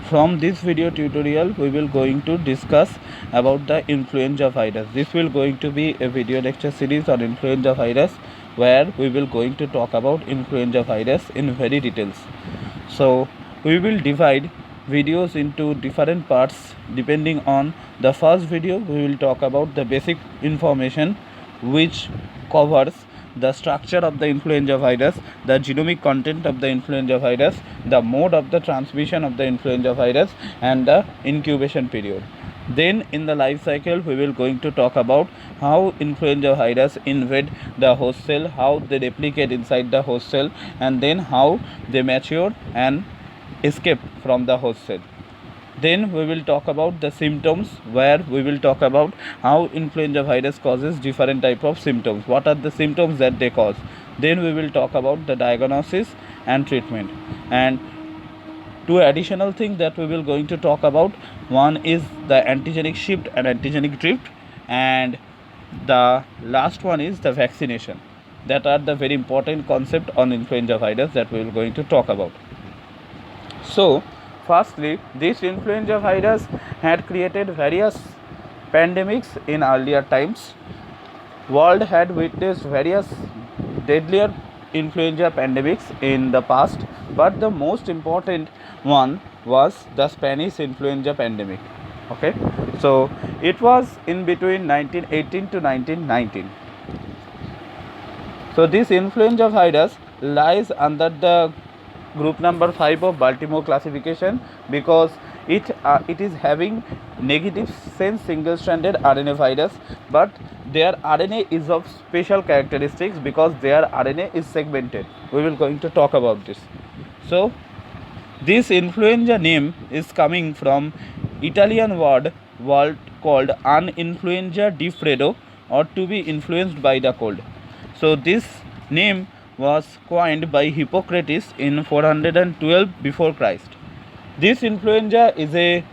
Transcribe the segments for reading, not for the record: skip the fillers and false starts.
From this video tutorial we will going to discuss about the influenza virus. This will going to be a video lecture series on influenza virus, where we will going to talk about influenza virus in very details. So we will divide videos into different parts. Depending on the first video, we will talk about the basic information which covers the structure of the influenza virus, the genomic content of the influenza virus, the mode of the transmission of the influenza virus, and the incubation period. Then in the life cycle we will going to talk about how influenza virus invade the host cell, how they replicate inside the host cell, and then how they mature and escape from the host cell. Then we will talk about the symptoms, where we will talk about how influenza virus causes different type of symptoms, what are the symptoms that they cause. Then we will talk about the diagnosis and treatment. And two additional things that we will going to talk about, one is the antigenic shift and antigenic drift, and the last one is the vaccination. That are the very important concept on influenza virus that we will going to talk about. So firstly, this influenza virus had created various pandemics in earlier times. World had witnessed various deadlier influenza pandemics in the past, but the most important one was the Spanish influenza pandemic. Okay, so it was in between 1918 to 1919. So this influenza virus lies under the group number 5 of Baltimore classification, because it is having negative sense single stranded RNA virus, but their RNA is of special characteristics because their RNA is segmented. We will going to talk about this. So this influenza name is coming from Italian word called an influenza di freddo, or to be influenced by the cold. So this name was coined by Hippocrates in 412 before Christ. This influenza is a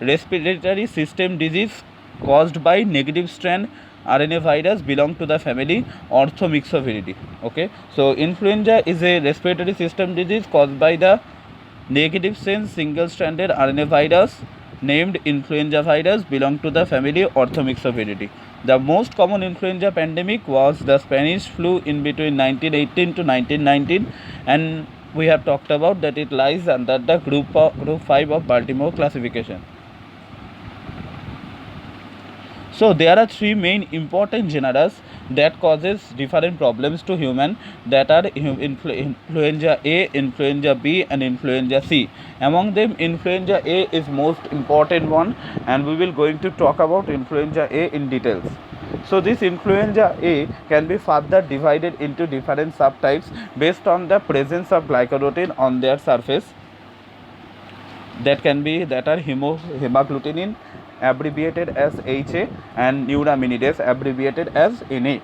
respiratory system disease caused by negative strand RNA virus belong to the family Orthomyxoviridae. Okay, so influenza is a respiratory system disease caused by the negative sense single stranded RNA virus named influenza virus belong to the family Orthomyxoviridae. The most common influenza pandemic was the Spanish flu in between 1918 to 1919, and we have talked about that it lies under the group 5 of Baltimore classification. So there are three main important genera that causes different problems to human, that are influenza A, influenza B, and influenza C. Among them, influenza A is most important one, and we will going to talk about influenza A in details. So this influenza A can be further divided into different subtypes based on the presence of glycoprotein on their surface. That are hemagglutinin, abbreviated as HA, and neuraminidase, abbreviated as NA.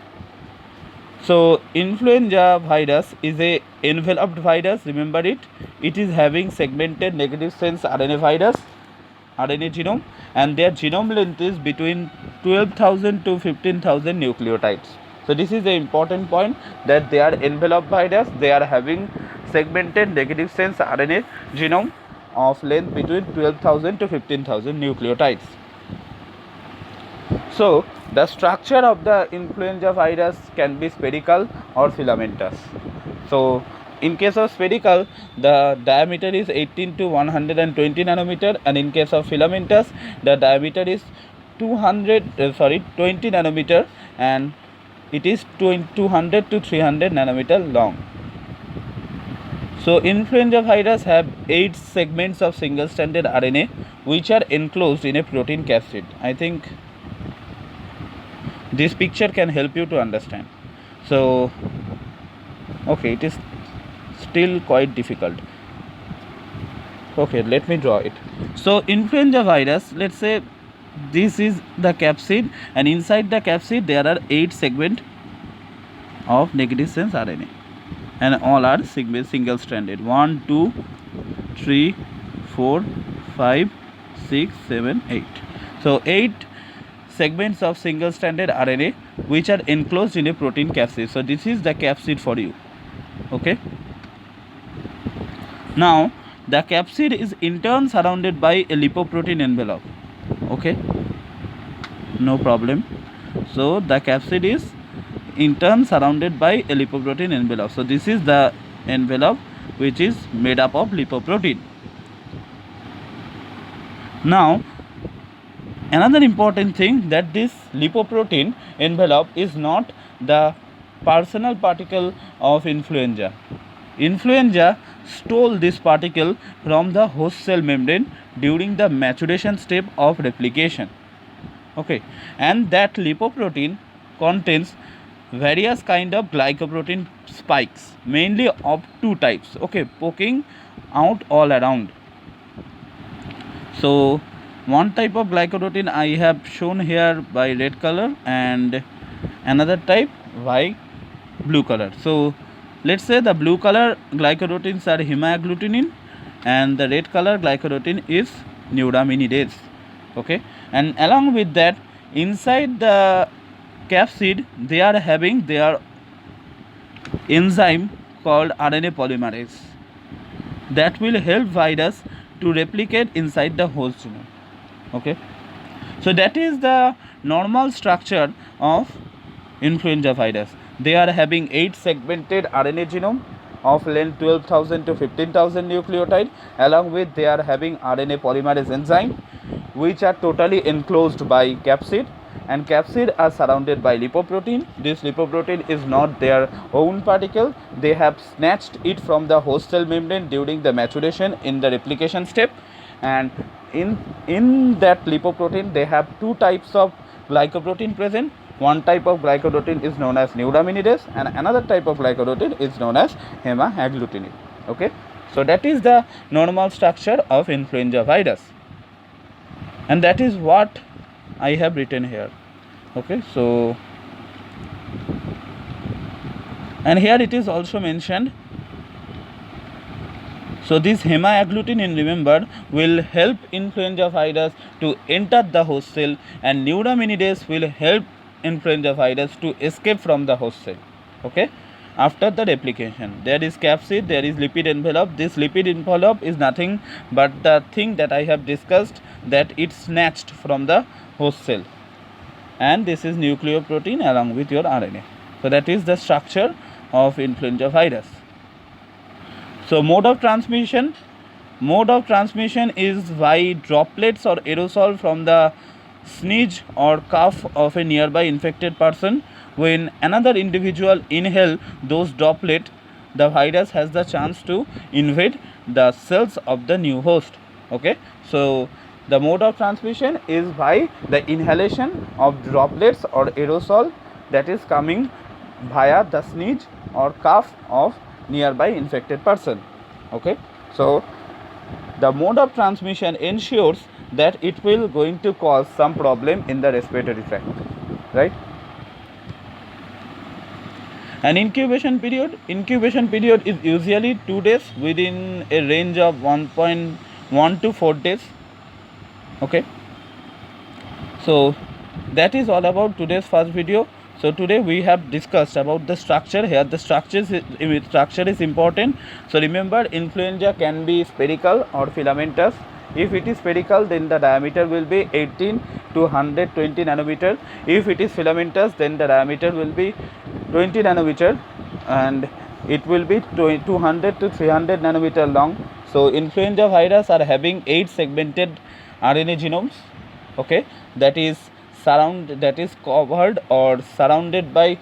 So influenza virus is a enveloped virus. Remember it. It is having segmented negative sense RNA genome, and their genome length is between 12,000 to 15,000 nucleotides. So this is the important point, that they are enveloped virus. They are having segmented negative sense RNA genome of length between 12,000 to 15,000 nucleotides. So the structure of the influenza virus can be spherical or filamentous. So in case of spherical, the diameter is 18 to 120 nanometer, and in case of filamentous, the diameter is 20 nanometer, and it is 200 to 300 nanometer long. So influenza virus have 8 segments of single stranded RNA which are enclosed in a protein capsid. I think this picture can help you to understand. So okay, it is still quite difficult. Okay, let me draw it. So influenza virus, let's say this is the capsid, and inside the capsid there are 8 segments of negative sense RNA, and all are single stranded. 1 2 3 4 5 6 7 8. So 8 segments of single stranded RNA which are enclosed in a protein capsid. So this is the capsid for you. Okay, now the capsid is in turn surrounded by a lipoprotein envelope. Okay, no problem. So the capsid is in turn surrounded by a lipoprotein envelope. So this is the envelope which is made up of lipoprotein. Now another important thing, that this lipoprotein envelope is not the personal particle of influenza. Influenza stole this particle from the host cell membrane during the maturation step of replication. Okay, and that lipoprotein contains various kind of glycoprotein spikes, mainly of two types, okay, poking out all around. So one type of glycoprotein I have shown here by red color, and another type by blue color. So let's say the blue color glycoproteins are hemagglutinin, and the red color glycoprotein is neuraminidase. Okay, and along with that, inside the capsid they are having their enzyme called RNA polymerase that will help virus to replicate inside the host genome. Okay, so that is the normal structure of influenza virus. They are having 8 segmented RNA genome of length 12,000 to 15,000 nucleotide. Along with they are having RNA polymerase enzyme, which are totally enclosed by capsid, and capsid are surrounded by lipoprotein. This lipoprotein is not their own particle. They have snatched it from the host cell membrane during the maturation in the replication step, and in that lipoprotein they have two types of glycoprotein present. One type of glycoprotein is known as neuraminidase, and another type of glycoprotein is known as hemagglutinin. Okay, so that is the normal structure of influenza virus, and that is what I have written here. Okay, so and here it is also mentioned. So this hemagglutinin, remember, will help influenza virus to enter the host cell, and neuraminidase will help influenza virus to escape from the host cell. Okay, after the replication, there is capsid, there is lipid envelope. This lipid envelope is nothing but the thing that I have discussed, that it's snatched from the host cell, and this is nucleoprotein along with your RNA. So that is the structure of influenza virus. So mode of transmission is by droplets or aerosol from the sneeze or cough of a nearby infected person. When another individual inhale those droplets, the virus has the chance to invade the cells of the new host. Okay, so the mode of transmission is by the inhalation of droplets or aerosol that is coming via the sneeze or cough of nearby infected person. Okay, so the mode of transmission ensures that it will going to cause some problem in the respiratory tract, right? An incubation period is usually 2 days within a range of 1.1 to 4 days. Okay, so that is all about today's first video. So today we have discussed about the structure. Here the structure is important. So remember, influenza can be spherical or filamentous. If it is spherical, then the diameter will be 18 to 120 nanometer. If it is filamentous, then the diameter will be 20 nanometer, and it will be 200 to 300 nanometer long. So influenza virus are having 8 segmented RNA genomes. Okay, that is covered or surrounded by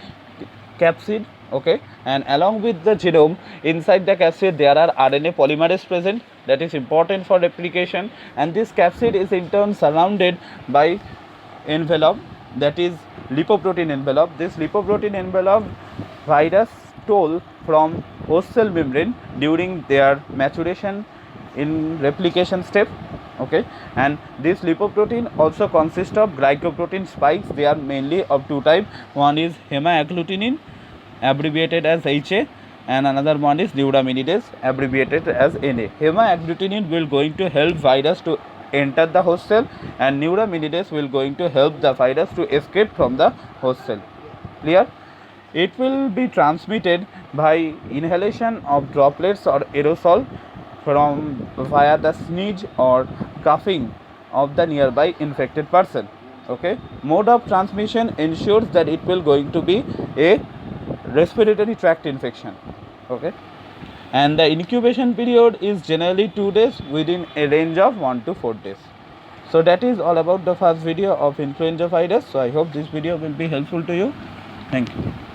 capsid. Okay, and along with the genome, inside the capsid there are RNA polymerase present, that is important for replication, and this capsid is in turn surrounded by envelope, that is lipoprotein envelope. This lipoprotein envelope virus stole from host cell membrane during their maturation in replication step. Okay, and this lipoprotein also consists of glycoprotein spikes. They are mainly of two types. One is hemagglutinin, abbreviated as HA, and another one is neuraminidase, abbreviated as NA. Hemagglutinin will going to help virus to enter the host cell, and neuraminidase will going to help the virus to escape from the host cell. Clear? It will be transmitted by inhalation of droplets or aerosol from via the sneeze or coughing of the nearby infected person. Okay, mode of transmission ensures that it will going to be a respiratory tract infection. Okay, and the incubation period is generally 2 days within a range of 1 to 4 days. So that is all about the first video of influenza virus. So I hope this video will be helpful to you. Thank you.